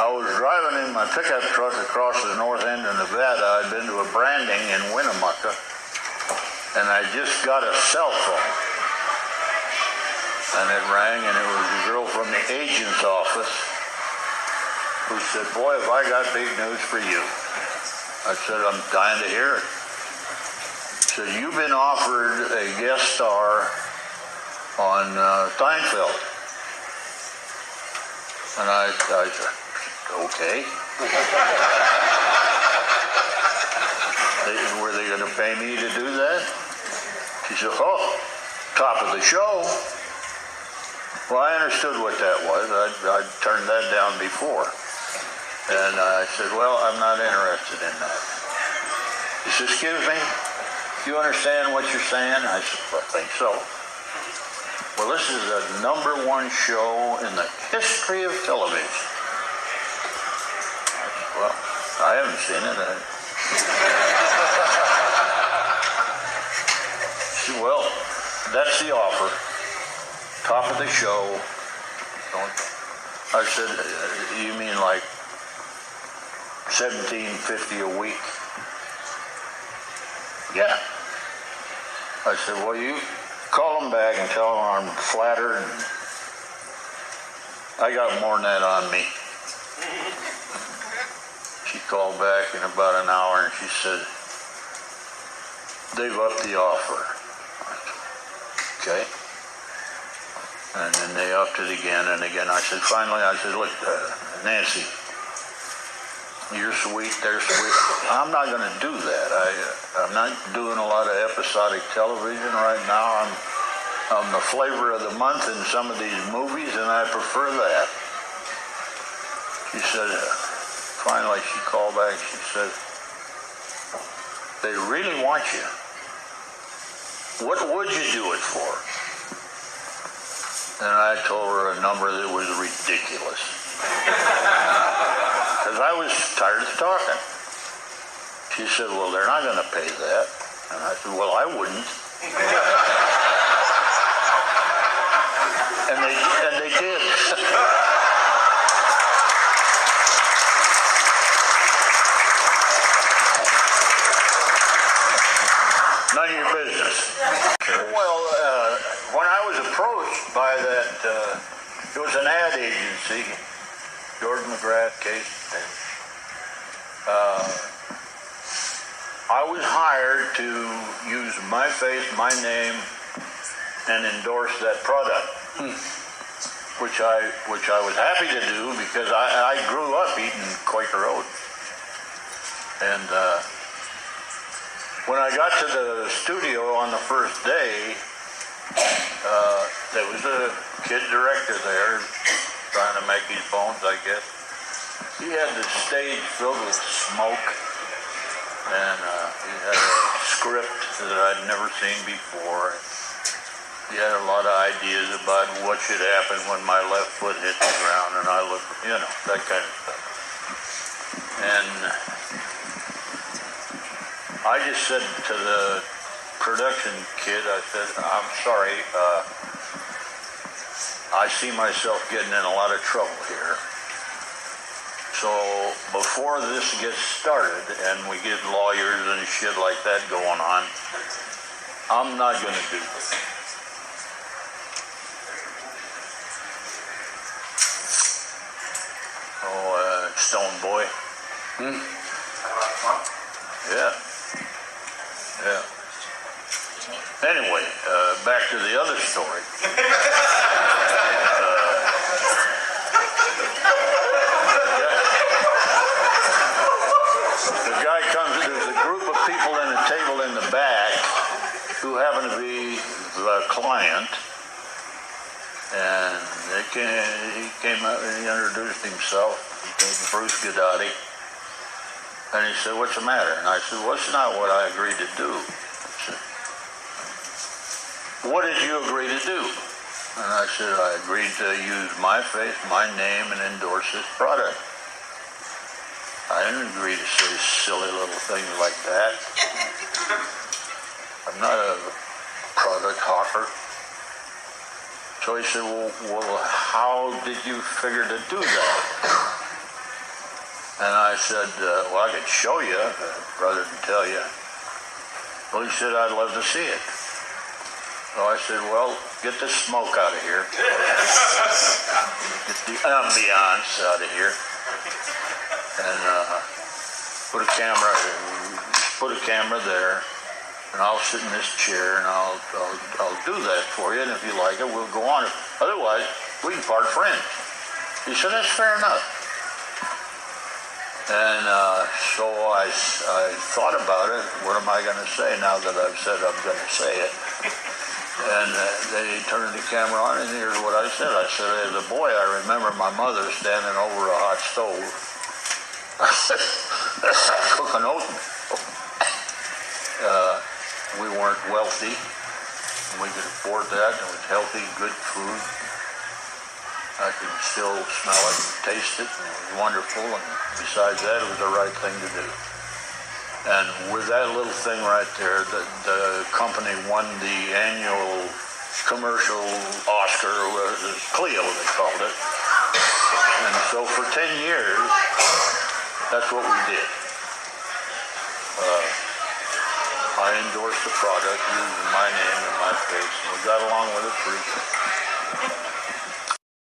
I was driving in my pickup truck across the north end of Nevada. I'd been to a branding in Winnemucca, and I just got a cell phone. And it rang, and it was a girl from the agent's office who said, "Boy, have I got big news for you." I said, "I'm dying to hear it." She said, "You've been offered a guest star on Seinfeld." And I said, "Okay." Were they going to pay me to do that? She said, "Oh, top of the show." Well, I understood what that was. I'd turned that down before. And I said, "Well, I'm not interested in that." She said, "Excuse me, do you understand what you're saying?" I said, "I think so." "Well, this is the #1 show in the history of television." I said, "Well, I haven't seen it." She said, "Well, that's the offer. Top of the show." I said, "You mean like $17.50 a week?" "Yeah." I said, "Well, you call them back and tell them I'm flattered. I got more than that on me." She called back in about an hour and she said, "They've upped the offer." I said, "Okay." And then they upped it again and again. I said, finally, I said, "Look, Nancy, you're sweet, they're sweet. I'm not going to do that. I'm not doing a lot of episodic television right now. I'm the flavor of the month in some of these movies, and I prefer that." She said, finally, she called back. She said, "They really want you. What would you do it for?" And I told her a number that was ridiculous. Because I was tired of talking. She said, "Well, they're not going to pay that." And I said, "Well, I wouldn't." And they did. None of your business. Well, when I was approached by that, it was an ad agency, George McGrath case. I was hired to use my face, my name, and endorse that product, which I was happy to do because I grew up eating Quaker Oats. And when I got to the studio on the first day, there was a kid director there trying to make his bones, I guess. He had the stage filled with smoke, and he had a script that I'd never seen before. He had a lot of ideas about what should happen when my left foot hit the ground, and I looked, that kind of stuff. And I just said to the production kid, I said, "I'm sorry, I see myself getting in a lot of trouble here. So before this gets started and we get lawyers and shit like that going on, I'm not going to do this." Oh, Stone Boy. Yeah. Yeah. Anyway, back to the other story. The guy comes, there's a group of people in a table in the back who happen to be the client, and he came out and he introduced himself. He was Bruce Godotti. And he said, "What's the matter?" And I said, "Well, it's not what I agreed to do." He said, "What did you agree to do?" And I said, "I agreed to use my face, my name, and endorse this product. I didn't agree to say silly little things like that. I'm not a product hawker." So he said, well, how did you figure to do that? And I said, well, I could show you, rather than tell you. Well, he said, I'd love to see it. So I said, well, get this smoke out of here. Get the ambiance out of here. And put a camera there. And I'll sit in this chair and I'll do that for you. And if you like it, we'll go on. Otherwise, we can part friends. He said, that's fair enough. And so I thought about it. What am I going to say now that I've said I'm going to say it? And they turned the camera on, and here's what I said. I said, as a boy, I remember my mother standing over a hot stove, cooking oatmeal. We weren't wealthy. We could afford that. It was healthy, good food. I could still smell it and taste it, and it was wonderful. And besides that, it was the right thing to do. And with that little thing right there, the company won the annual commercial Oscar, Clio they called it. And so for 10 years, that's what we did. I endorsed the product using my name and my face, and we got along with it pretty good.